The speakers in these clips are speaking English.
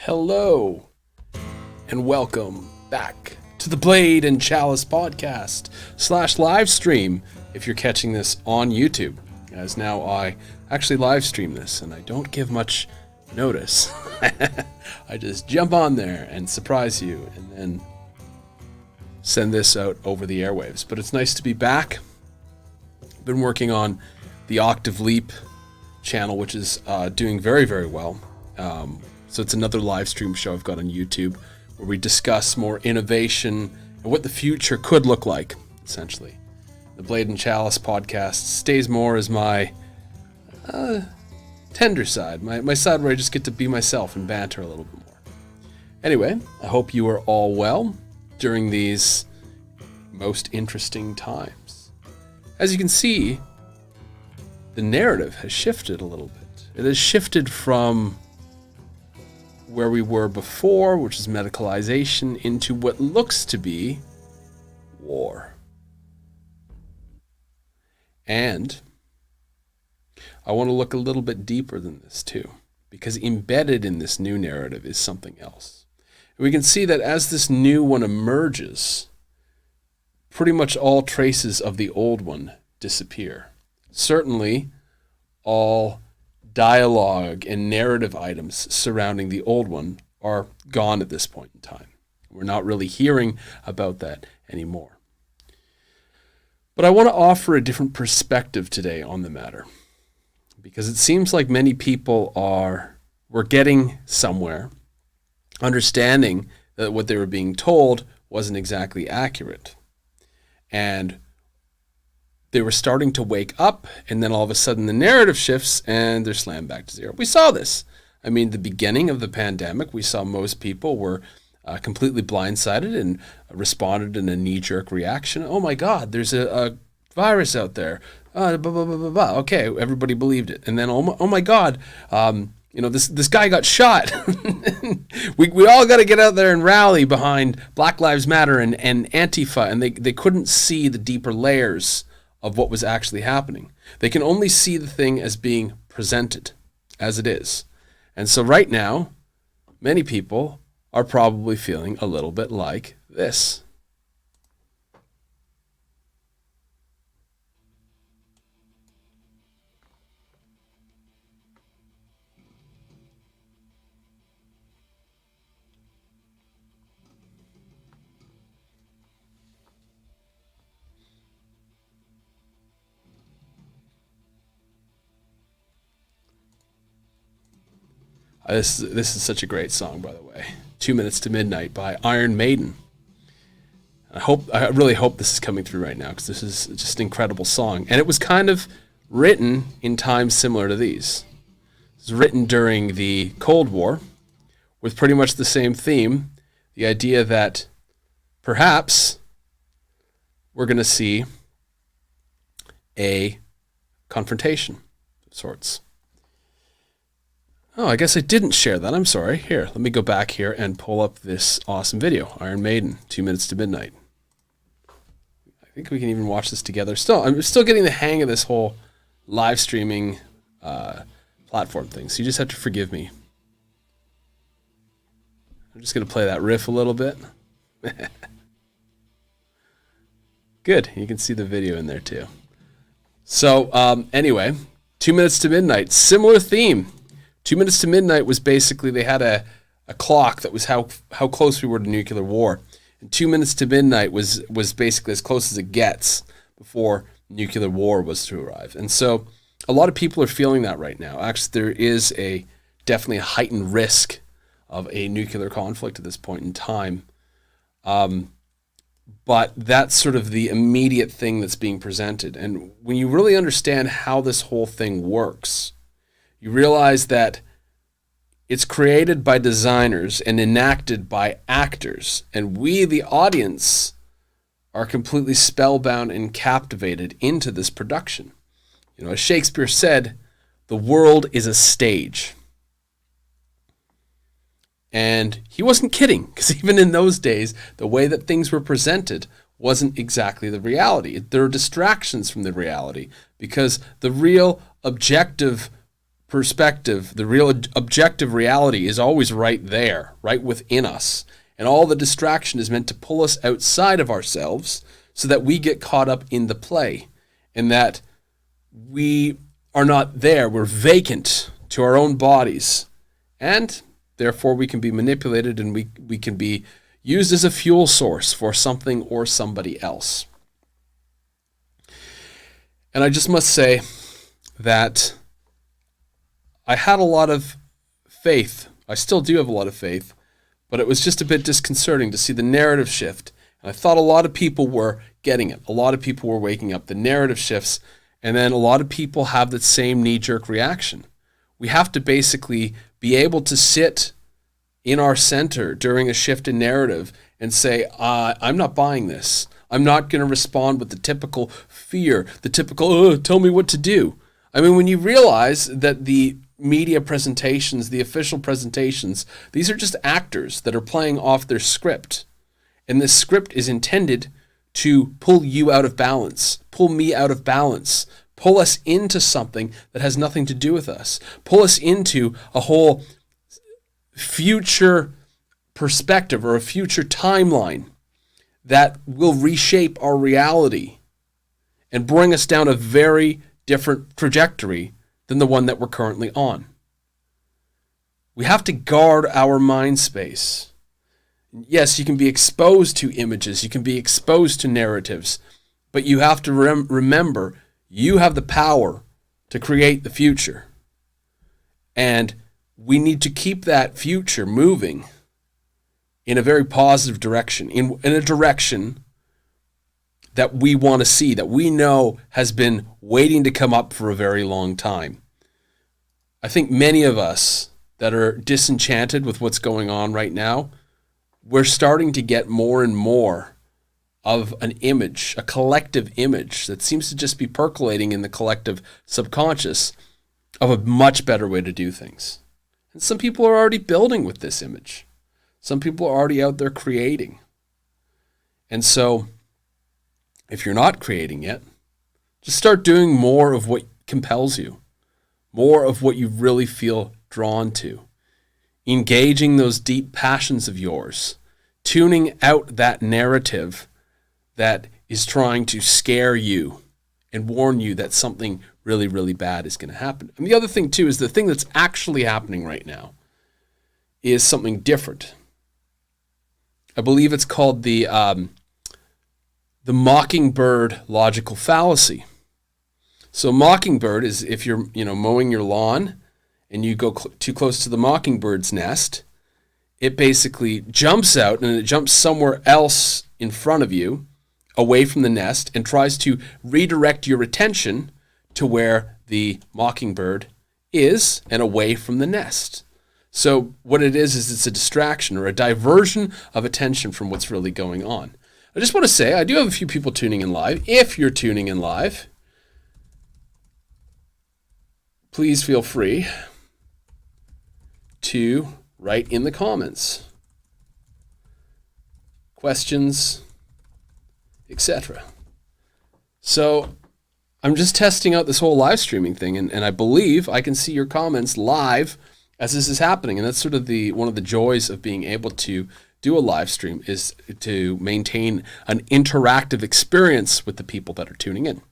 Hello, and welcome back to the Blade and Chalice podcast / live stream if you're catching this on YouTube, as now I actually live stream this and I don't give much notice. I just jump on there and surprise you and then send this out over the airwaves. But it's nice to be back. I've been working on the Octave Leap channel, which is doing very, very well. So it's another live stream show I've got on YouTube where we discuss more innovation and what the future could look like, essentially. The Blade and Chalice podcast stays more as my tender side, my side where I just get to be myself and banter a little bit more. Anyway, I hope you are all well during these most interesting times. As you can see, the narrative has shifted a little bit. It has shifted from where we were before, which is medicalization, into what looks to be war. And I want to look a little bit deeper than this too, because embedded in this new narrative is something else. And we can see that as this new one emerges, pretty much all traces of the old one disappear. Certainly, all dialogue and narrative items surrounding the old one are gone at this point in time. We're not really hearing about that anymore. But I want to offer a different perspective today on the matter, because it seems like many people were getting somewhere, understanding that what they were being told wasn't exactly accurate. And they were starting to wake up, and then all of a sudden the narrative shifts and they're slammed back to zero. We saw this. I mean, the beginning of the pandemic, we saw most people were completely blindsided and responded in a knee-jerk reaction. Oh my God, there's a virus out there. Blah, blah, blah, blah, blah. Okay, everybody believed it. And then, oh my God, this guy got shot. we all got to get out there and rally behind Black Lives Matter and Antifa, and they couldn't see the deeper layers of what was actually happening. They can only see the thing as being presented as it is. And so right now, many people are probably feeling a little bit like this. This is such a great song, by the way. 2 Minutes to Midnight by Maiden. I really hope this is coming through right now, because this is just an incredible song. And it was kind of written in times similar to these. It was written during the Cold War with pretty much the same theme. The idea that perhaps we're going to see a confrontation of sorts. Oh, I guess I didn't share that. I'm sorry. Here, let me go back here and pull up this awesome video. Iron Maiden, 2 Minutes to Midnight. I think we can even watch this together. I'm still getting the hang of this whole live streaming platform thing, so you just have to forgive me. I'm just going to play that riff a little bit. Good. You can see the video in there too. So anyway, 2 Minutes to Midnight, similar theme. 2 Minutes to Midnight was basically, they had a clock that was how close we were to nuclear war. And 2 Minutes to Midnight was basically as close as it gets before nuclear war was to arrive. And so a lot of people are feeling that right now. Actually, there is definitely a heightened risk of a nuclear conflict at this point in time. But that's sort of the immediate thing that's being presented. And when you really understand how this whole thing works, you realize that it's created by designers and enacted by actors. And we, the audience, are completely spellbound and captivated into this production. You know, as Shakespeare said, the world is a stage. And he wasn't kidding, because even in those days, the way that things were presented wasn't exactly the reality. There are distractions from the reality, because the real objective perspective, the real objective reality is always right there, right within us. And all the distraction is meant to pull us outside of ourselves so that we get caught up in the play and that we are not there. We're vacant to our own bodies. And therefore we can be manipulated and we can be used as a fuel source for something or somebody else. And I just must say that I had a lot of faith. I still do have a lot of faith, but it was just a bit disconcerting to see the narrative shift. And I thought a lot of people were getting it. A lot of people were waking up. The narrative shifts, and then a lot of people have that same knee-jerk reaction. We have to basically be able to sit in our center during a shift in narrative and say, I'm not buying this. I'm not going to respond with the typical fear, the typical, oh, tell me what to do. I mean, when you realize that the media presentations, the official presentations, these are just actors that are playing off their script. And this script is intended to pull you out of balance, pull me out of balance, pull us into something that has nothing to do with us, pull us into a whole future perspective or a future timeline that will reshape our reality and bring us down a very different trajectory than the one that we're currently on. We have to guard our mind space. Yes, you can be exposed to images, you can be exposed to narratives, but you have to remember you have the power to create the future. And we need to keep that future moving in a very positive direction, in a direction that we want to see, that we know has been waiting to come up for a very long time. I think many of us that are disenchanted with what's going on right now, we're starting to get more and more of an image, a collective image that seems to just be percolating in the collective subconscious of a much better way to do things. And some people are already building with this image. Some people are already out there creating. And so, if you're not creating yet, just start doing more of what compels you, more of what you really feel drawn to, engaging those deep passions of yours, tuning out that narrative that is trying to scare you and warn you that something really, really bad is going to happen. And the other thing, too, is the thing that's actually happening right now is something different. I believe it's called the Mockingbird logical fallacy. So Mockingbird is if you're mowing your lawn and you go too close to the mockingbird's nest, it basically jumps out and it jumps somewhere else in front of you, away from the nest, and tries to redirect your attention to where the mockingbird is and away from the nest. So what it is it's a distraction or a diversion of attention from what's really going on. I just want to say, I do have a few people tuning in live. If you're tuning in live, please feel free to write in the comments questions, etc. So I'm just testing out this whole live streaming thing, and I believe I can see your comments live as this is happening. And that's sort of one of the joys of being able to do a live stream, is to maintain an interactive experience with the people that are tuning in.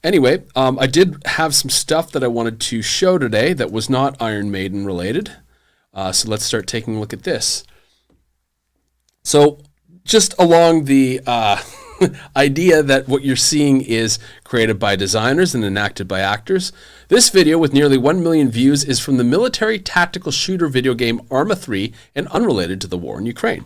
Anyway, I did have some stuff that I wanted to show today that was not Iron Maiden related. So let's start taking a look at this. So just along the idea that what you're seeing is created by designers and enacted by actors, this video with nearly 1 million views is from the military tactical shooter video game Arma 3 and unrelated to the war in Ukraine.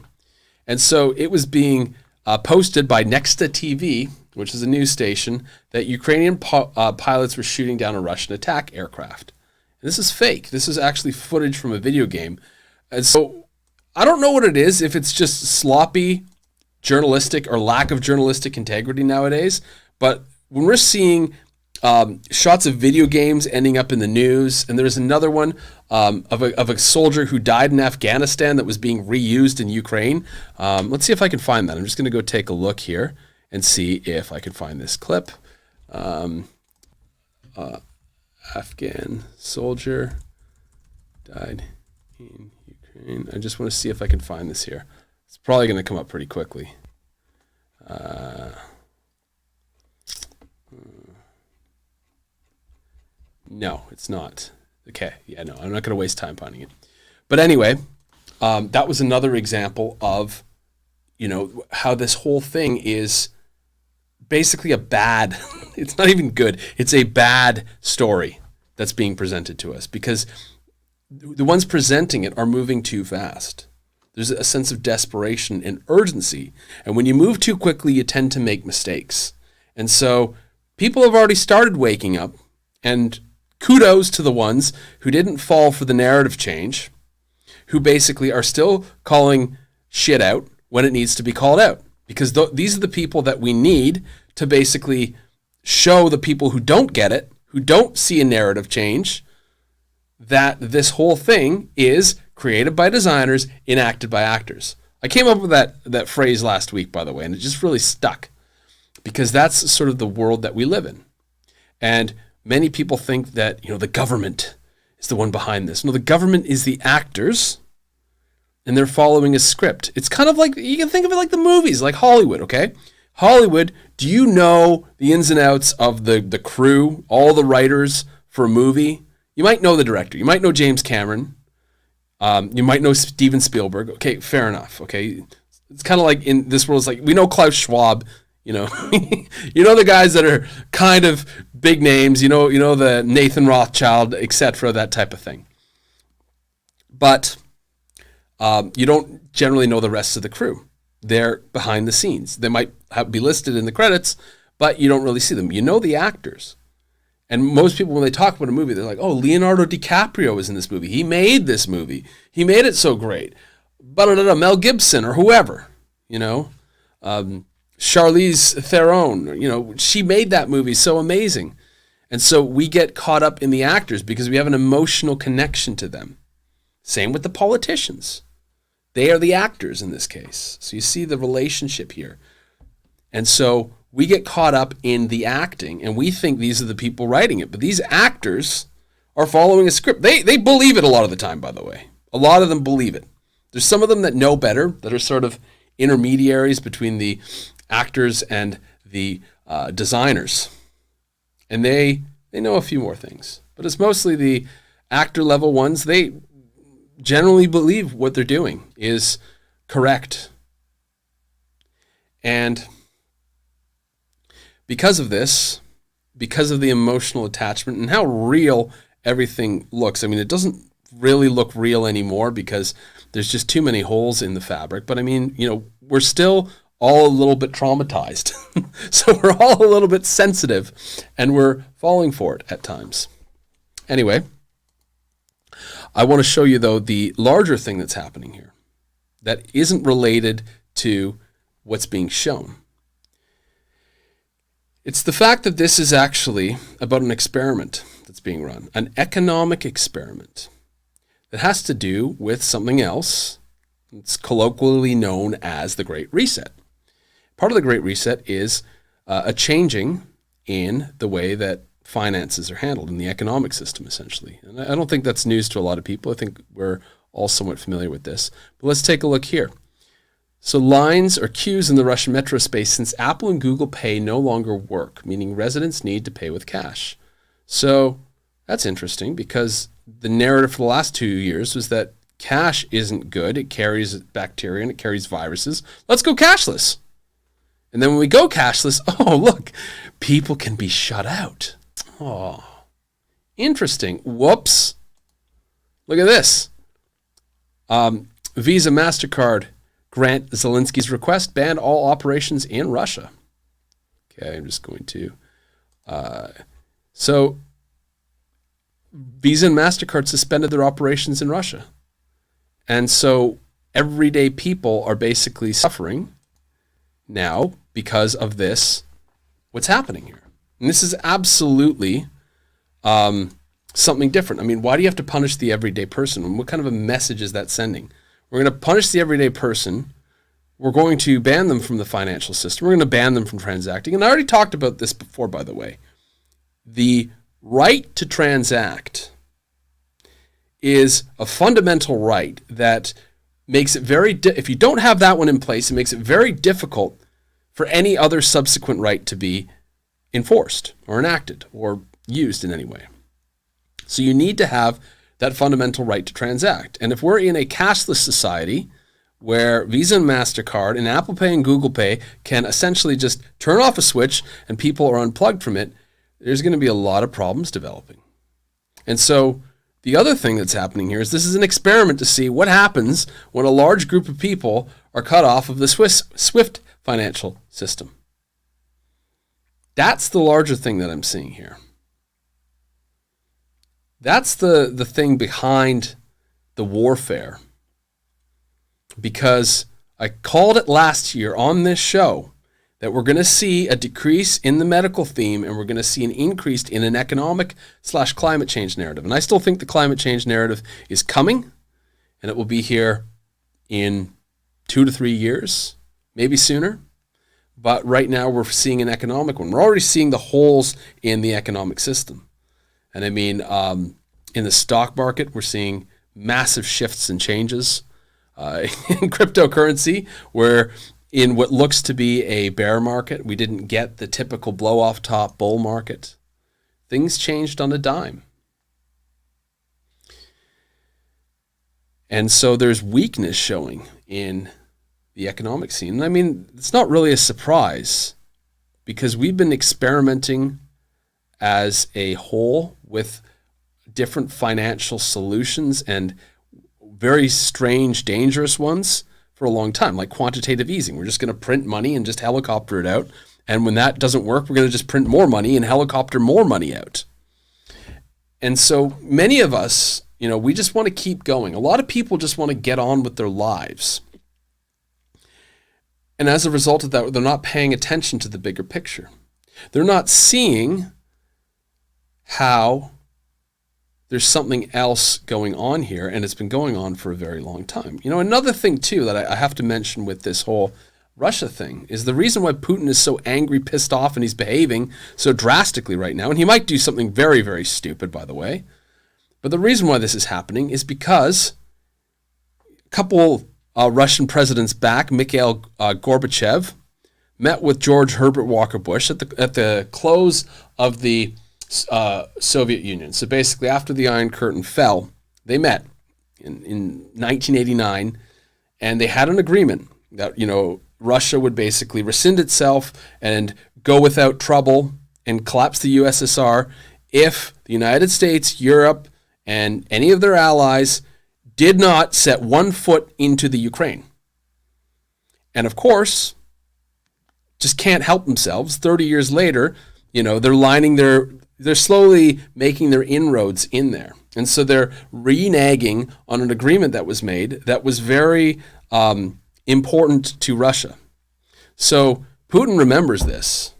And so it was being posted by Nexta TV, which is a news station, that Ukrainian pilots were shooting down a Russian attack aircraft. And this is fake. This is actually footage from a video game. And so I don't know what it is, if it's just sloppy journalistic or lack of journalistic integrity nowadays, but when we're seeing shots of video games ending up in the news, and there's another one of a soldier who died in Afghanistan that was being reused in Ukraine. Let's see if I can find that. I'm just going to go take a look here and see if I can find this clip. Afghan soldier died in Ukraine. I just want to see if I can find this here. It's probably going to come up pretty quickly. No, it's not. Okay, yeah, no, I'm not going to waste time finding it. But anyway, that was another example of, how this whole thing is basically a bad, it's not even good, it's a bad story that's being presented to us because the ones presenting it are moving too fast. There's a sense of desperation and urgency. And when you move too quickly, you tend to make mistakes. And so people have already started waking up, and kudos to the ones who didn't fall for the narrative change, who basically are still calling shit out when it needs to be called out. Because these are the people that we need to basically show the people who don't get it, who don't see a narrative change, that this whole thing is created by designers, enacted by actors. I came up with that phrase last week, by the way, and it just really stuck because that's sort of the world that we live in. And many people think that, the government is the one behind this. No, the government is the actors, and they're following a script. It's kind of like, you can think of it like the movies, like Hollywood, okay? Hollywood, do you know the ins and outs of the crew, all the writers for a movie? You might know the director. You might know James Cameron. You might know Steven Spielberg. Okay, fair enough. Okay, it's kind of like in this world. It's like we know Klaus Schwab. You know the guys that are kind of big names. You know the Nathan Rothschild, etc. That type of thing. But you don't generally know the rest of the crew. They're behind the scenes. They might be listed in the credits, but you don't really see them. You know the actors. And most people, when they talk about a movie, they're like, oh, Leonardo DiCaprio is in this movie. He made this movie. He made it so great. Mel Gibson or whoever, Charlize Theron, she made that movie so amazing. And so we get caught up in the actors because we have an emotional connection to them. Same with the politicians. They are the actors in this case. So you see the relationship here. And so we get caught up in the acting, and we think these are the people writing it. But these actors are following a script. They believe it a lot of the time, by the way. A lot of them believe it. There's some of them that know better, that are sort of intermediaries between the actors and the designers. And they know a few more things. But it's mostly the actor-level ones. They generally believe what they're doing is correct. And because of this, because of the emotional attachment and how real everything looks, I mean, it doesn't really look real anymore because there's just too many holes in the fabric. But I mean, we're still all a little bit traumatized. So we're all a little bit sensitive and we're falling for it at times. Anyway, I want to show you, though, the larger thing that's happening here that isn't related to what's being shown. It's the fact that this is actually about an experiment that's being run, an economic experiment that has to do with something else. It's colloquially known as the Great Reset. Part of the Great Reset is a changing in the way that finances are handled in the economic system, essentially. And I don't think that's news to a lot of people. I think we're all somewhat familiar with this. But let's take a look here. So lines or queues in the Russian metro space since Apple and Google Pay no longer work, meaning residents need to pay with cash. So that's interesting because the narrative for the last 2 years was that cash isn't good. It carries bacteria and it carries viruses. Let's go cashless. And then when we go cashless, oh, look, people can be shut out. Oh, interesting. Whoops. Look at this. Visa, MasterCard grant Zelensky's request, ban all operations in Russia. Okay, I'm just going to... So Visa and MasterCard suspended their operations in Russia. And so everyday people are basically suffering now because of this, what's happening here. And this is absolutely something different. I mean, why do you have to punish the everyday person? And what kind of a message is that sending? We're going to punish the everyday person. We're going to ban them from the financial system. We're going to ban them from transacting. And I already talked about this before, by the way. The right to transact is a fundamental right that makes it if you don't have that one in place, it makes it very difficult for any other subsequent right to be enforced or enacted or used in any way. So you need to have that fundamental right to transact. And if we're in a cashless society where Visa and MasterCard and Apple Pay and Google Pay can essentially just turn off a switch and people are unplugged from it, there's going to be a lot of problems developing. And so the other thing that's happening here is this is an experiment to see what happens when a large group of people are cut off of the SWIFT financial system. That's the larger thing that I'm seeing here. That's the thing behind the warfare. Because I called it last year on this show that we're going to see a decrease in the medical theme and we're going to see an increase in an economic/climate change narrative. And I still think the climate change narrative is coming, and it will be here in 2 to 3 years, maybe sooner. But right now we're seeing an economic one. We're already seeing the holes in the economic system. And I mean, in the stock market, we're seeing massive shifts and changes. In cryptocurrency, where in what looks to be a bear market, we didn't get the typical blow-off top bull market. Things changed on a dime. And so there's weakness showing in the economic scene. And I mean, it's not really a surprise because we've been experimenting as a whole with different financial solutions and very strange, dangerous ones for a long time, like quantitative easing. We're just going to print money and just helicopter it out. And when that doesn't work, we're going to just print more money and helicopter more money out. And so many of us, we just want to keep going. A lot of people just want to get on with their lives. And as a result of that, they're not paying attention to the bigger picture. They're not seeing how there's something else going on here, and it's been going on for a very long time. Another thing, too, that I have to mention with this whole Russia thing is the reason why Putin is so angry, pissed off, and he's behaving so drastically right now, and he might do something very, very stupid, by the way, but the reason why this is happening is because a couple Russian presidents back, Mikhail Gorbachev, met with George Herbert Walker Bush at the close of the Soviet Union. So basically, after the Iron Curtain fell, they met in 1989, and they had an agreement that Russia would basically rescind itself and go without trouble and collapse the USSR if the United States, Europe, and any of their allies did not set one foot into the Ukraine. And of course, just can't help themselves. 30 years later, they're slowly making their inroads in there. And so they're reneging on an agreement that was made that was very important to Russia. So Putin remembers this.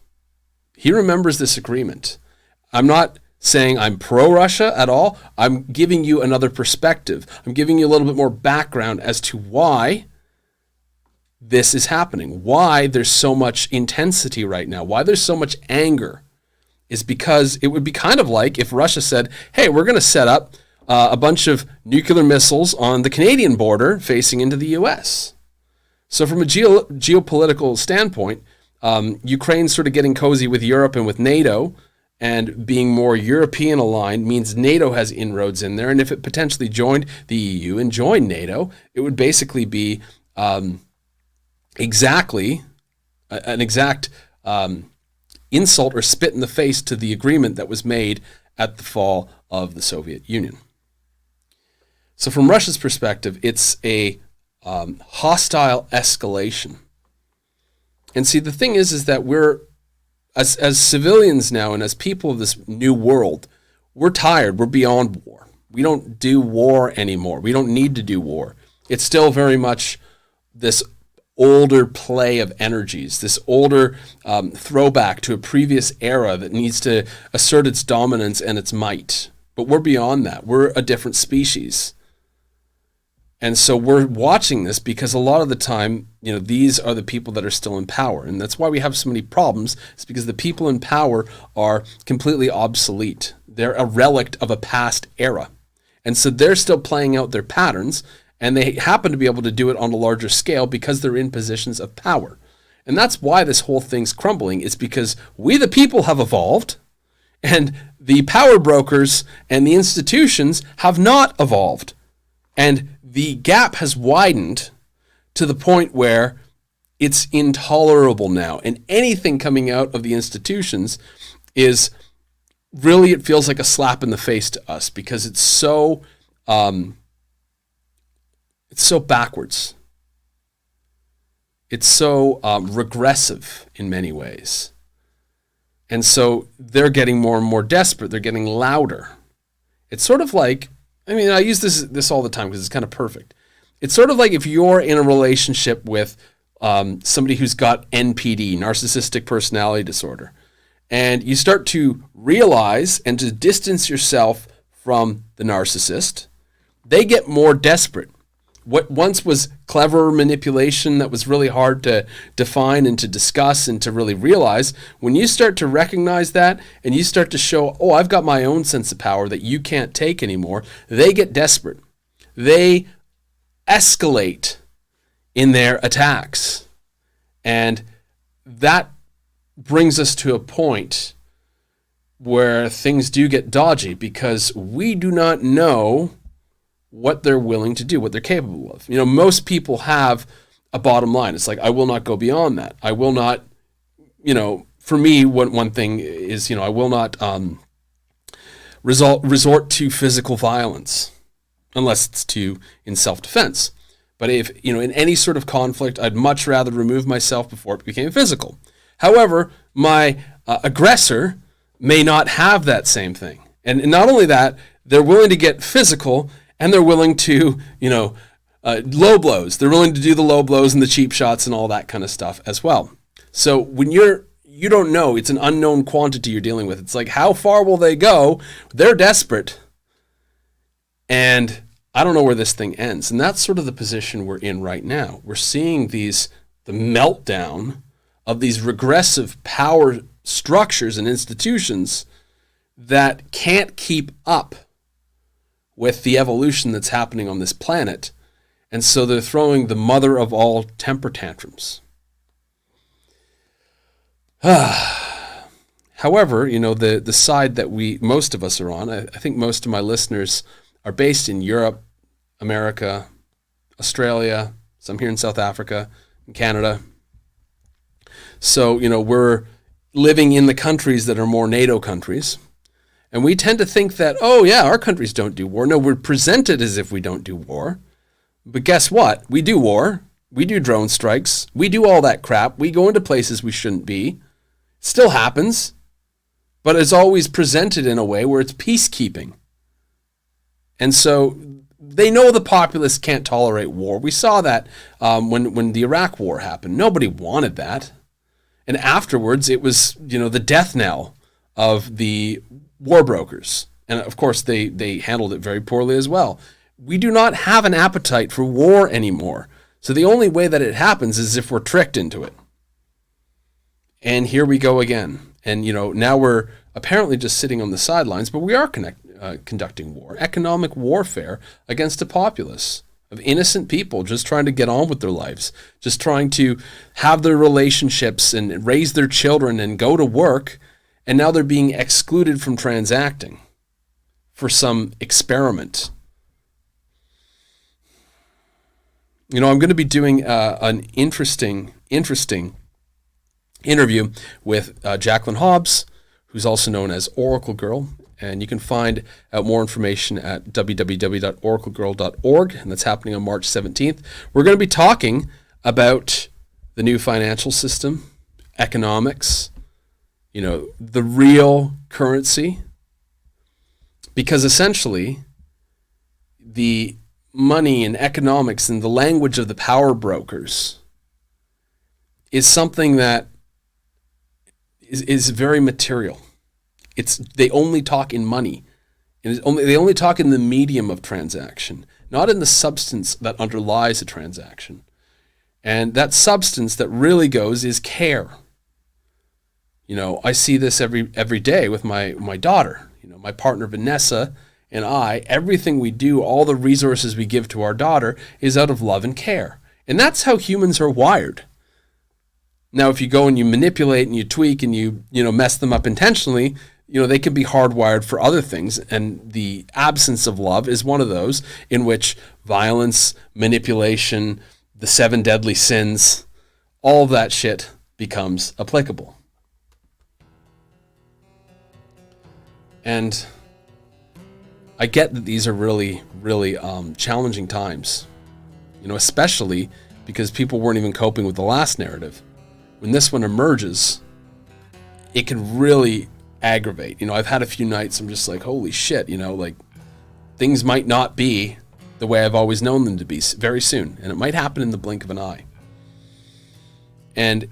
He remembers this agreement. I'm not saying I'm pro-Russia at all. I'm giving you another perspective. I'm giving you a little bit more background as to why this is happening, why there's so much intensity right now, why there's so much anger. Is because it would be kind of like if Russia said, hey, we're going to set up a bunch of nuclear missiles on the Canadian border facing into the U.S. So from a geopolitical standpoint, Ukraine's sort of getting cozy with Europe and with NATO, and being more European aligned means NATO has inroads in there. And if it potentially joined the EU and joined NATO, it would basically be an exact insult or spit in the face to the agreement that was made at the fall of the Soviet Union. So from Russia's perspective, it's a hostile escalation. And see, the thing is that we're, as civilians now and as people of this new world, we're tired. We're beyond war. We don't do war anymore. We don't need to do war. It's still very much this older play of energies, this older throwback to a previous era that needs to assert its dominance and its might. But we're beyond that. We're a different species. And so we're watching this because a lot of the time, these are the people that are still in power. And that's why we have so many problems. It's because the people in power are completely obsolete. They're a relic of a past era. And so they're still playing out their patterns, and they happen to be able to do it on a larger scale because they're in positions of power. And that's why this whole thing's crumbling, is because we the people have evolved, and the power brokers and the institutions have not evolved. And the gap has widened to the point where it's intolerable now. And anything coming out of the institutions is really, it feels like a slap in the face to us, because it's so backwards. It's so regressive in many ways. And so they're getting more and more desperate. They're getting louder. It's sort of like, I mean, I use this all the time because it's kind of perfect. It's sort of like if you're in a relationship with somebody who's got NPD, narcissistic personality disorder, and you start to realize and to distance yourself from the narcissist, they get more desperate. What once was clever manipulation that was really hard to define and to discuss and to really realize, when you start to recognize that and you start to show, oh, I've got my own sense of power that you can't take anymore, they get desperate. They escalate in their attacks. And that brings us to a point where things do get dodgy, because we do not know what they're willing to do, what they're capable of. You know, most people have a bottom line. It's like, I will not go beyond that. I will not, you know, for me, one thing is, you know, I will not resort to physical violence unless it's in self-defense. But if, you know, in any sort of conflict, I'd much rather remove myself before it became physical. However, my aggressor may not have that same thing. And not only that, they're willing to get physical, and they're willing to, you know, low blows. They're willing to do the low blows and the cheap shots and all that kind of stuff as well. So when you don't know, it's an unknown quantity you're dealing with. It's like, how far will they go? They're desperate. And I don't know where this thing ends. And that's sort of the position we're in right now. We're seeing the meltdown of these regressive power structures and institutions that can't keep up with the evolution that's happening on this planet. And so they're throwing the mother of all temper tantrums. However, you know, the side that most of us are on, I think most of my listeners are based in Europe, America, Australia, some here in South Africa, and Canada. So, you know, we're living in the countries that are more NATO countries. And we tend to think that, oh yeah, our countries don't do war. No, we're presented as if we don't do war. But guess what? We do war. We do drone strikes. We do all that crap. We go into places we shouldn't be. Still happens. But it's always presented in a way where it's peacekeeping. And so they know the populace can't tolerate war. We saw that when the Iraq war happened. Nobody wanted that. And afterwards, it was, you know, the death knell of the war brokers. And of course, they handled it very poorly as well. We do not have an appetite for war anymore. So the only way that it happens is if we're tricked into it. And here we go again. And, you know, now we're apparently just sitting on the sidelines, but we are conducting war, economic warfare against a populace of innocent people just trying to get on with their lives, just trying to have their relationships and raise their children and go to work. And now they're being excluded from transacting for some experiment. You know, I'm going to be doing an interesting interview with Jacqueline Hobbs, who's also known as Oracle Girl. And you can find out more information at www.oraclegirl.org, and that's happening on March 17th. We're going to be talking about the new financial system, economics, you know, the real currency, because essentially the money and economics and the language of the power brokers is something that is very material. They only talk in money, and they only talk in the medium of transaction, not in the substance that underlies a transaction. And that substance that really goes is care. You know, I see this every day with my daughter. You My partner Vanessa and I, everything we do, all the resources we give to our daughter is out of love and care. And that's how humans are wired. Now, if you go and you manipulate and you tweak and you mess them up intentionally, they can be hardwired for other things. And the absence of love is one of those, in which violence, manipulation, the 7 deadly sins, all of that shit becomes applicable. And I get that these are really, really challenging times, especially because people weren't even coping with the last narrative. When this one emerges, it can really aggravate. I've had a few nights I'm just like, holy shit, things might not be the way I've always known them to be very soon. And it might happen in the blink of an eye. And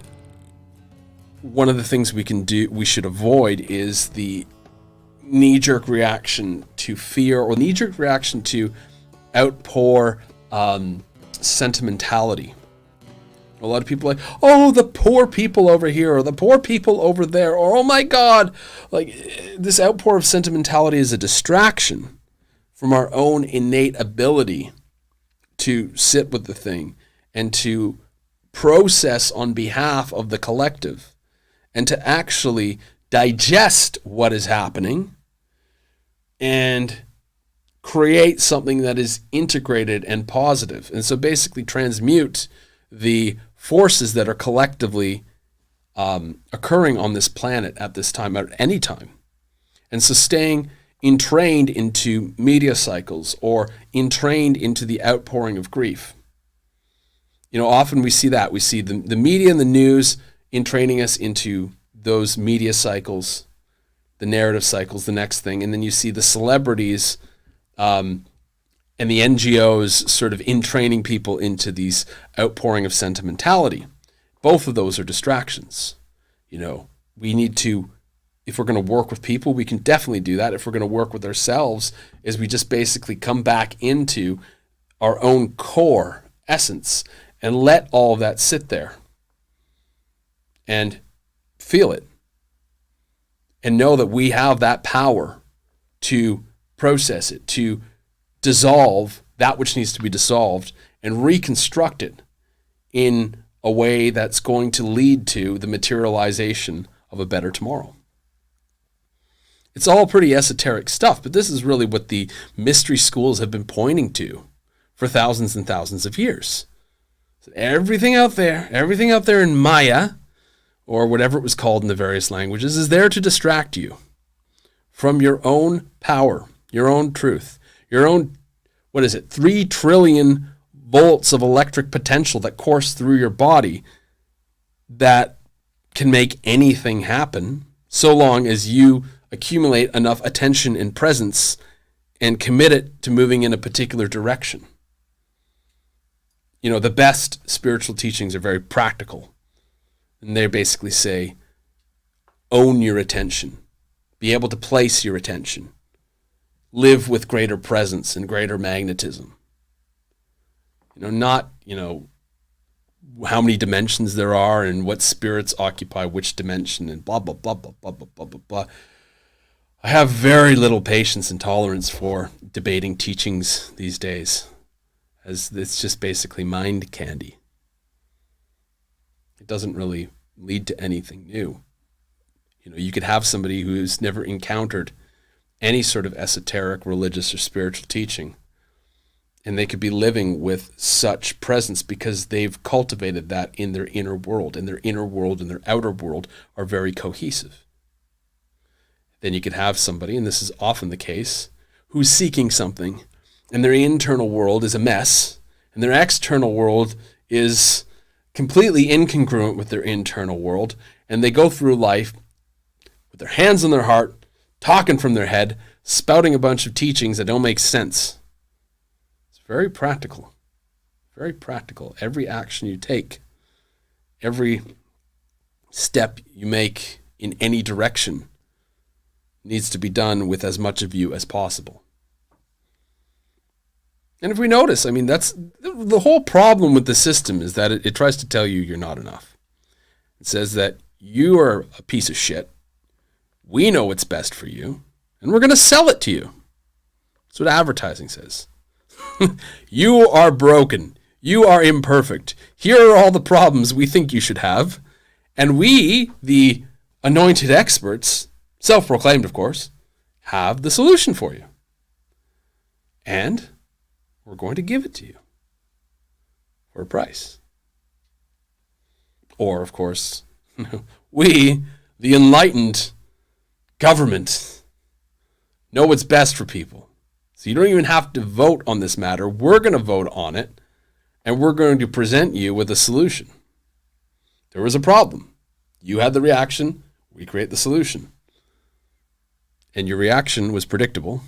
one of the things we should avoid is the knee-jerk reaction to fear or knee-jerk reaction to outpour sentimentality. A lot of people are like, oh, the poor people over here, or the poor people over there, or oh my God. This outpour of sentimentality is a distraction from our own innate ability to sit with the thing and to process on behalf of the collective and to actually digest what is happening and create something that is integrated and positive. And so basically transmute the forces that are collectively occurring on this planet at this time, at any time. And so staying entrained into media cycles or entrained into the outpouring of grief. Often we see that. We see the media and the news entraining us into those media cycles, the narrative cycles, the next thing. And then you see the celebrities and the NGOs sort of entraining people into these outpouring of sentimentality. Both of those are distractions. We need to, if we're going to work with people, we can definitely do that. If we're going to work with ourselves, is we just basically come back into our own core essence and let all of that sit there and feel it and know that we have that power to process it, to dissolve that which needs to be dissolved and reconstruct it in a way that's going to lead to the materialization of a better tomorrow. It's all pretty esoteric stuff, but this is really what the mystery schools have been pointing to for thousands and thousands of years. Everything out there in Maya, or whatever it was called in the various languages, is there to distract you from your own power, your own truth, your own, 3 trillion volts of electric potential that course through your body that can make anything happen so long as you accumulate enough attention and presence and commit it to moving in a particular direction. The best spiritual teachings are very practical. And they basically say, own your attention. Be able to place your attention. Live with greater presence and greater magnetism. Not how many dimensions there are and what spirits occupy which dimension and blah, blah, blah, blah, blah, blah, blah, blah, blah. I have very little patience and tolerance for debating teachings these days, as it's just basically mind candy. It doesn't really lead to anything new. You could have somebody who's never encountered any sort of esoteric, religious, or spiritual teaching, and they could be living with such presence because they've cultivated that in their inner world, and their inner world and their outer world are very cohesive. Then you could have somebody, and this is often the case, who's seeking something, and their internal world is a mess, and their external world is completely incongruent with their internal world, and they go through life with their hands on their heart, talking from their head, spouting a bunch of teachings that don't make sense. It's very practical. Very practical. Every action you take, every step you make in any direction needs to be done with as much of you as possible. And if we notice, that's the whole problem with the system, is that it tries to tell you you're not enough. It says that you are a piece of shit. We know what's best for you. and we're going to sell it to you. That's what advertising says. You are broken. You are imperfect. Here are all the problems we think you should have. And we, the anointed experts, self-proclaimed of course, have the solution for you. And we're going to give it to you for a price. Or, of course, we, the enlightened government, know what's best for people. So you don't even have to vote on this matter. We're going to vote on it, and we're going to present you with a solution. There was a problem. You had the reaction. We create the solution. And your reaction was predictable,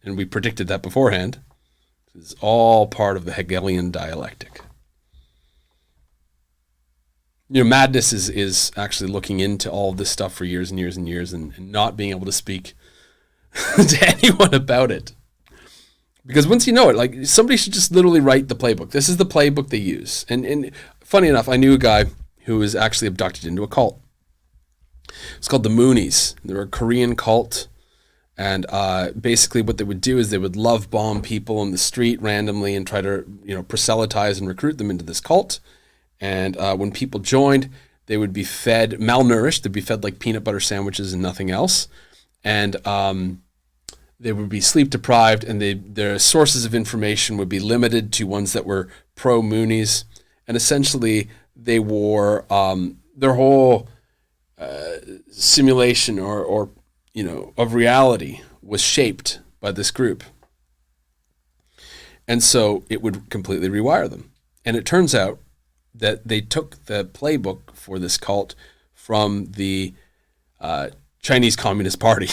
and we predicted that beforehand. It's all part of the Hegelian dialectic. Madness is actually looking into all of this stuff for years and years and years and not being able to speak to anyone about it. Because once you know it, like, somebody should just literally write the playbook. This is the playbook they use. And funny enough, I knew a guy who was actually abducted into a cult. It's called the Moonies. They're a Korean cult. And basically what they would do is they would love bomb people on the street randomly and try to, proselytize and recruit them into this cult. And when people joined, they would be fed malnourished. They'd be fed like peanut butter sandwiches and nothing else. And they would be sleep deprived, and their sources of information would be limited to ones that were pro-Moonies. And essentially, they wore their whole simulation or of reality was shaped by this group. And so it would completely rewire them. And it turns out that they took the playbook for this cult from the Chinese Communist Party,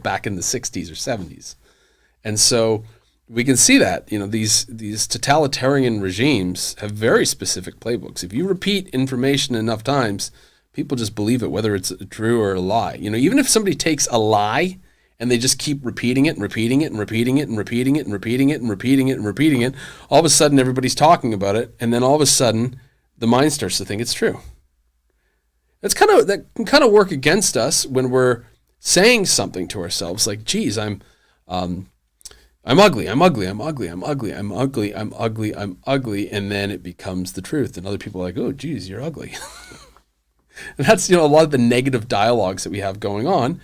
back in the 60s or 70s. And so we can see that, these totalitarian regimes have very specific playbooks. If you repeat information enough times, people just believe it, whether it's true or a lie. Even if somebody takes a lie and they just keep repeating it and repeating it and repeating it and repeating it and repeating it and repeating it and repeating it, all of a sudden everybody's talking about it, and then all of a sudden the mind starts to think it's true. That can kind of work against us when we're saying something to ourselves like, geez, I'm ugly, I'm ugly, I'm ugly, I'm ugly, I'm ugly, I'm ugly, I'm ugly, and then it becomes the truth. And other people are like, oh, geez, you're ugly. And that's, a lot of the negative dialogues that we have going on.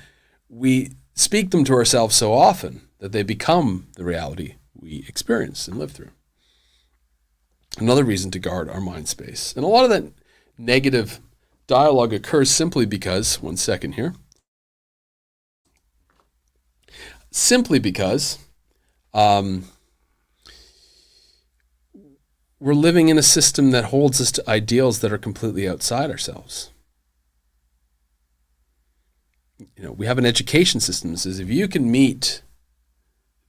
We speak them to ourselves so often that they become the reality we experience and live through. Another reason to guard our mind space. And a lot of that negative dialogue occurs simply because, one second here, simply because we're living in a system that holds us to ideals that are completely outside ourselves. We have an education system that says if you can meet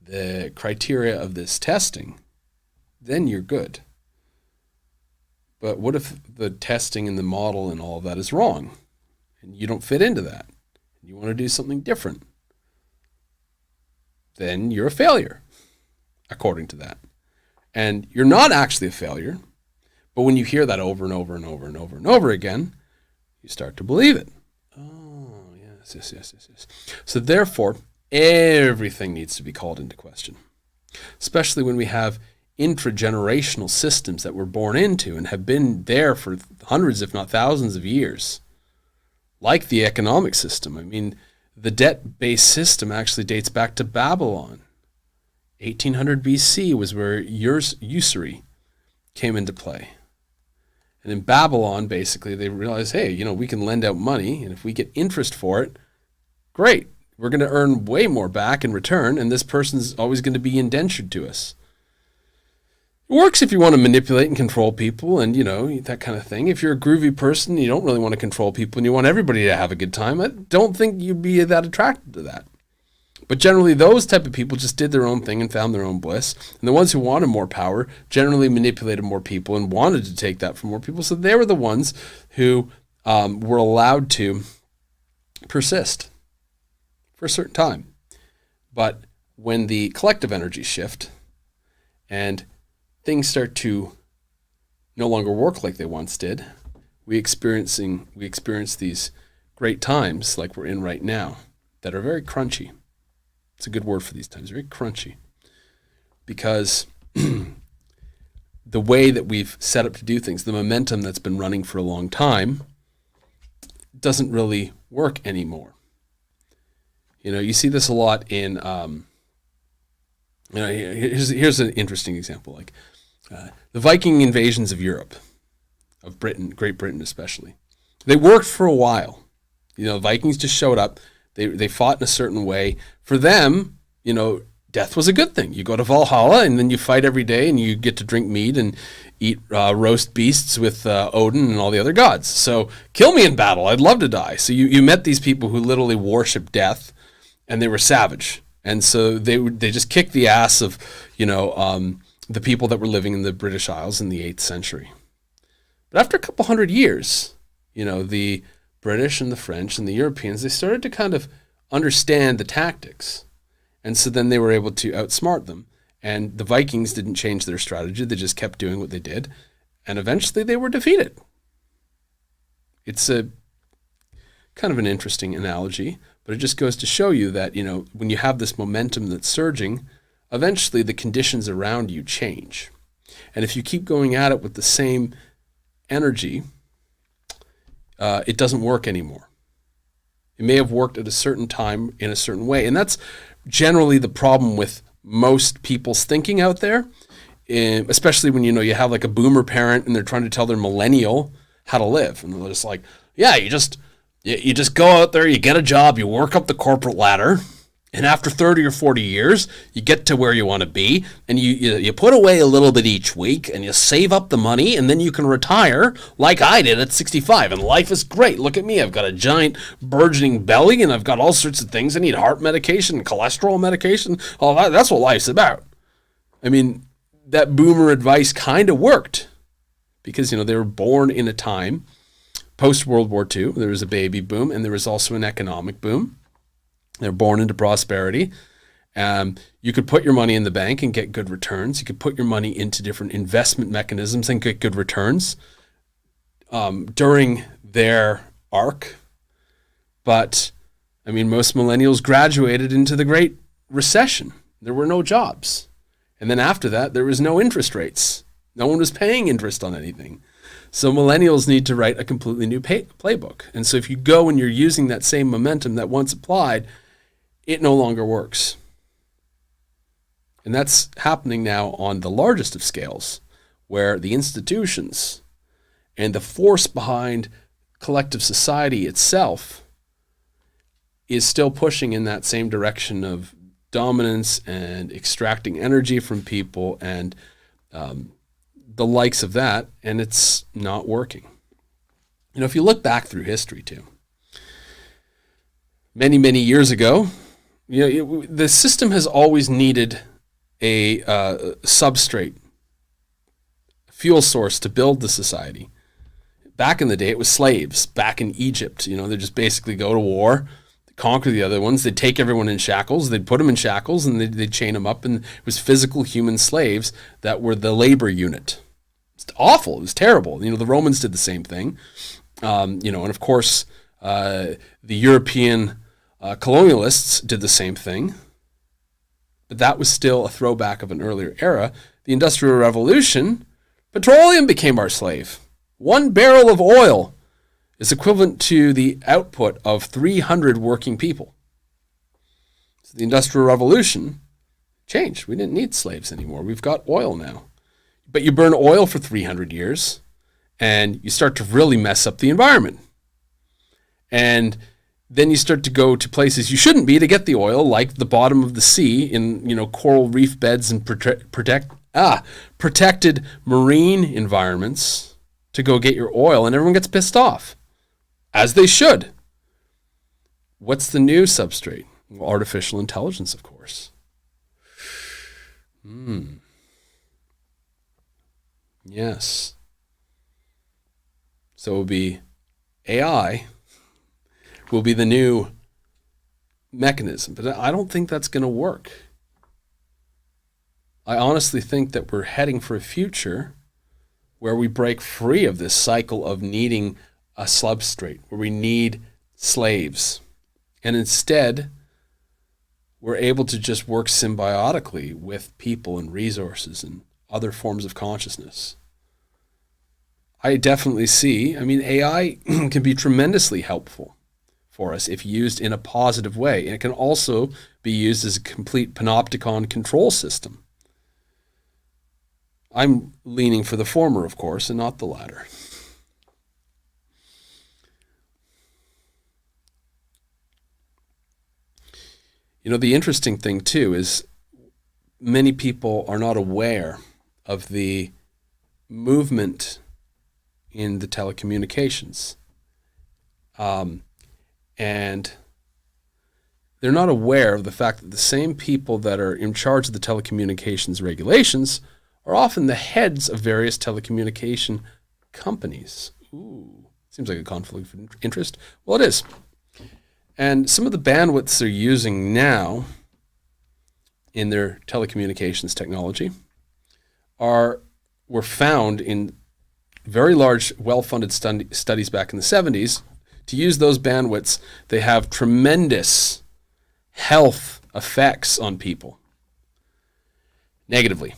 the criteria of this testing, then you're good. But what if the testing and the model and all of that is wrong, and you don't fit into that, and you want to do something different? Then you're a failure, according to that. And you're not actually a failure, but when you hear that over and over and over and over and over again, you start to believe it. Oh, yes. So therefore, everything needs to be called into question, especially when we have intragenerational systems that we're born into and have been there for hundreds, if not thousands of years, like the economic system. I mean, the debt-based system actually dates back to Babylon. 1800 BC was where usury came into play. And in Babylon, basically, they realized, hey, we can lend out money, and if we get interest for it, great. We're going to earn way more back in return, and this person's always going to be indentured to us. It works if you want to manipulate and control people and, that kind of thing. If you're a groovy person, you don't really want to control people and you want everybody to have a good time, I don't think you'd be that attracted to that. But generally, those type of people just did their own thing and found their own bliss. And the ones who wanted more power generally manipulated more people and wanted to take that from more people. So they were the ones who were allowed to persist for a certain time. But when the collective energies shift and things start to no longer work like they once did, we experience these great times like we're in right now. that are very crunchy. It's a good word for these times, very crunchy. Because the way that we've set up to do things, the momentum that's been running for a long time, doesn't really work anymore. You see this a lot in, here's an interesting example, like the Viking invasions of Europe, of Britain, Great Britain especially. They worked for a while. Vikings just showed up. They fought in a certain way. For them, death was a good thing. You go to Valhalla and then you fight every day and you get to drink meat and eat roast beasts with Odin and all the other gods. So kill me in battle. I'd love to die. So you met these people who literally worship death, and they were savage. And so they just kicked the ass of, the people that were living in the British Isles in the 8th century. But after a couple hundred years, the British and the French and the Europeans, they started to kind of understand the tactics. And so then they were able to outsmart them. And the Vikings didn't change their strategy. They just kept doing what they did. And eventually they were defeated. It's a kind of an interesting analogy, but it just goes to show you that, when you have this momentum that's surging, eventually the conditions around you change. And if you keep going at it with the same energy, it doesn't work anymore. It may have worked at a certain time in a certain way. And that's generally the problem with most people's thinking out there, especially when, you have like a boomer parent and they're trying to tell their millennial how to live. And they're just like, yeah, you just go out there, you get a job, you work up the corporate ladder. And after 30 or 40 years, you get to where you want to be, and you put away a little bit each week, and you save up the money, and then you can retire like I did at 65, and life is great. Look at me. I've got a giant burgeoning belly, and I've got all sorts of things. I need heart medication, cholesterol medication. All that. That's what life's about. I mean, that boomer advice kind of worked because, they were born in a time post-World War II. There was a baby boom, and there was also an economic boom. They're born into prosperity. You could put your money in the bank and get good returns. You could put your money into different investment mechanisms and get good returns during their arc. But, most millennials graduated into the Great Recession. There were no jobs. And then after that, there was no interest rates. No one was paying interest on anything. So millennials need to write a completely new playbook. And so if you go and you're using that same momentum that once applied, it no longer works. And that's happening now on the largest of scales, where the institutions and the force behind collective society itself is still pushing in that same direction of dominance and extracting energy from people and the likes of that, and it's not working. If you look back through history too, many, many years ago, the system has always needed a substrate, fuel source to build the society. Back in the day, it was slaves. Back in Egypt, they just basically go to war, conquer the other ones. They'd take everyone in shackles. They'd put them in shackles, and they'd chain them up. And it was physical human slaves that were the labor unit. It's awful. It was terrible. The Romans did the same thing. And of course, the European colonialists did the same thing, but that was still a throwback of an earlier era. The Industrial Revolution, petroleum became our slave. 1 barrel of oil is equivalent to the output of 300 working people. So the Industrial Revolution changed. We didn't need slaves anymore. We've got oil now. But you burn oil for 300 years, and you start to really mess up the environment. And then you start to go to places you shouldn't be to get the oil, like the bottom of the sea in coral reef beds and protected marine environments to go get your oil, and everyone gets pissed off, as they should. What's the new substrate? Well, artificial intelligence, of course. Yes. So it will be AI will be the new mechanism. But I don't think that's going to work. I honestly think that we're heading for a future where we break free of this cycle of needing a substrate, where we need slaves. And instead, we're able to just work symbiotically with people and resources and other forms of consciousness. I definitely see, AI can be tremendously helpful for us if used in a positive way. And it can also be used as a complete panopticon control system. I'm leaning for the former, of course, and not the latter. The interesting thing, too, is many people are not aware of the movement in the telecommunications. And they're not aware of the fact that the same people that are in charge of the telecommunications regulations are often the heads of various telecommunication companies. Ooh, seems like a conflict of interest. Well, it is. And some of the bandwidths they're using now in their telecommunications technology were found in very large, well-funded studies back in the 70s. To use those bandwidths, they have tremendous health effects on people, negatively.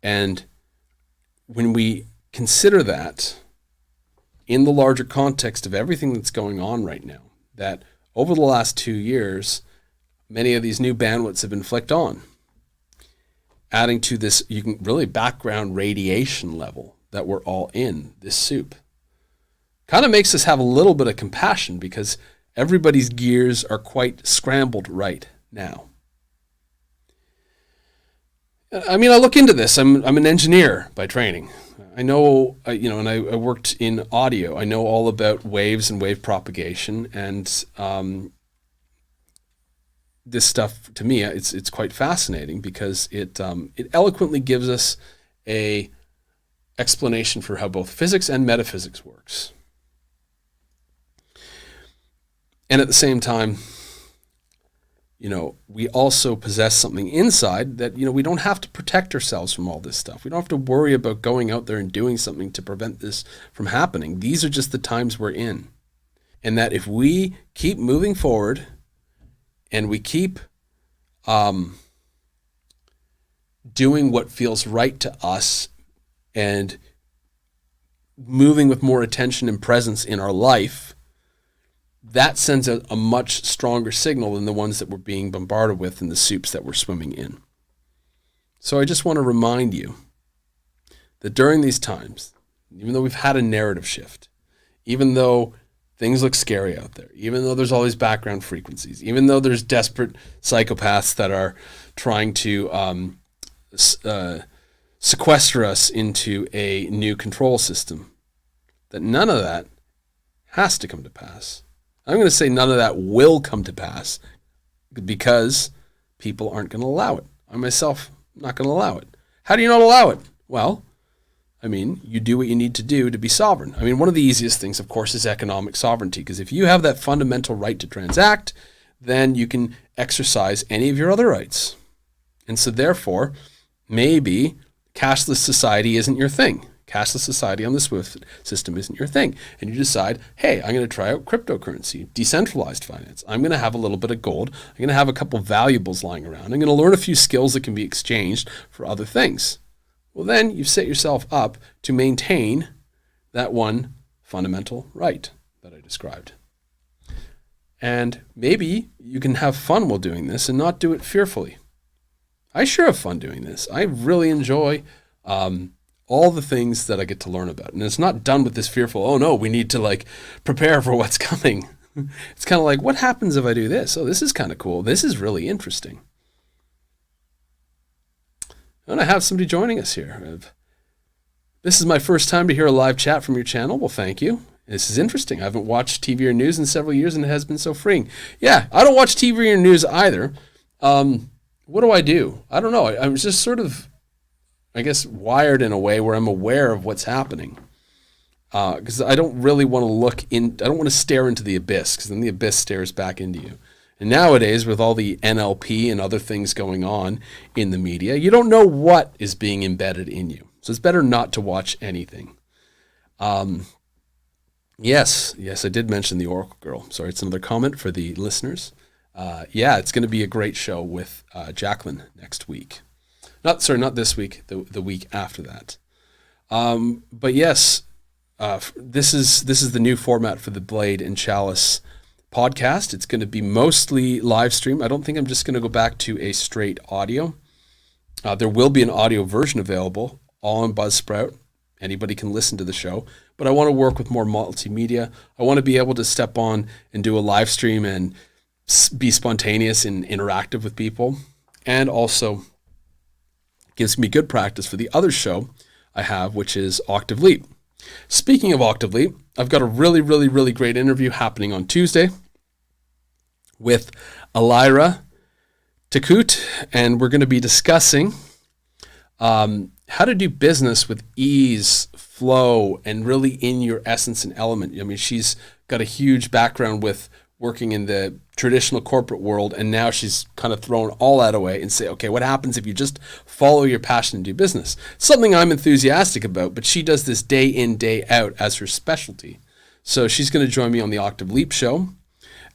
And when we consider that in the larger context of everything that's going on right now, that over the last 2 years, many of these new bandwidths have been flicked on, adding to this really background radiation level that we're all in, this soup. Kind of makes us have a little bit of compassion because everybody's gears are quite scrambled right now. I look into this. I'm an engineer by training. I know, and I worked in audio. I know all about waves and wave propagation, and this stuff, to me, it's quite fascinating because it eloquently gives us a explanation for how both physics and metaphysics works. And at the same time, we also possess something inside that, we don't have to protect ourselves from all this stuff. We don't have to worry about going out there and doing something to prevent this from happening. These are just the times we're in. And that if we keep moving forward and we keep doing what feels right to us and moving with more attention and presence in our life, that sends out a much stronger signal than the ones that we're being bombarded with in the soups that we're swimming in. So I just want to remind you that during these times, even though we've had a narrative shift, even though things look scary out there, even though there's all these background frequencies, even though there's desperate psychopaths that are trying to sequester us into a new control system, that none of that has to come to pass. I'm going to say none of that will come to pass because people aren't going to allow it. I myself am not going to allow it. How do you not allow it? Well, you do what you need to do to be sovereign. One of the easiest things, of course, is economic sovereignty, because if you have that fundamental right to transact, then you can exercise any of your other rights. And so therefore, maybe cashless society isn't your thing. Cashless society on the SWIFT system isn't your thing. And you decide, hey, I'm going to try out cryptocurrency, decentralized finance. I'm going to have a little bit of gold. I'm going to have a couple valuables lying around. I'm going to learn a few skills that can be exchanged for other things. Well, then you've set yourself up to maintain that one fundamental right that I described. And maybe you can have fun while doing this and not do it fearfully. I sure have fun doing this. I really enjoy all the things that I get to learn about. And it's not done with this fearful, oh no, we need to prepare for what's coming. It's kind of like, what happens if I do this? Oh, this is kind of cool. This is really interesting. And I have somebody joining us here. This is my first time to hear a live chat from your channel. Well, thank you. This is interesting. I haven't watched TV or news in several years, and it has been so freeing. Yeah, I don't watch TV or news either. What do? I don't know. I'm just sort of, I guess, wired in a way where I'm aware of what's happening. Because I don't really want to I don't want to stare into the abyss, because then the abyss stares back into you. And nowadays, with all the NLP and other things going on in the media, you don't know what is being embedded in you. So it's better not to watch anything. Yes, I did mention the Oracle Girl. Sorry, it's another comment for the listeners. Yeah, it's going to be a great show with Jacqueline next week. Not this week, the week after that. But yes, this is the new format for the Blade and Chalice podcast. It's going to be mostly live stream. I don't think I'm just going to go back to a straight audio. There will be an audio version available, all on Buzzsprout. Anybody can listen to the show, but I want to work with more multimedia. I want to be able to step on and do a live stream and be spontaneous and interactive with people. And also gives me good practice for the other show I have, which is Octave Leap. Speaking of Octave Leap, I've got a really, really, really great interview happening on Tuesday with Elaira, Tickute, and we're going to be discussing how to do business with ease, flow, and really in your essence and element. I mean, she's got a huge background with working in the traditional corporate world, and now she's kind of thrown all that away and say, okay, what happens if you just follow your passion and do business? Something I'm enthusiastic about, but she does this day in, day out as her specialty. So she's going to join me on the Octave Leap show.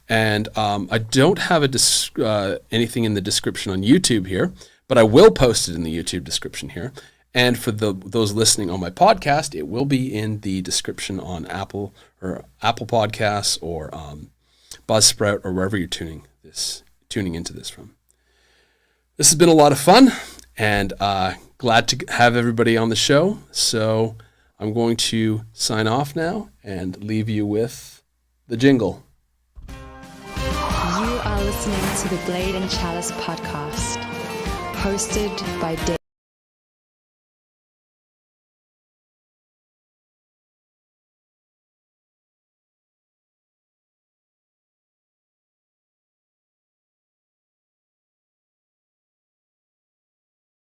And I don't have anything in the description on YouTube here, but I will post it in the YouTube description here. And for those listening on my podcast, it will be in the description on Apple Podcasts or Buzzsprout or wherever you're tuning into this from. This has been a lot of fun, and glad to have everybody on the show. So I'm going to sign off now and leave you with the jingle. You are listening to the Blade and Chalice podcast, hosted by Dave.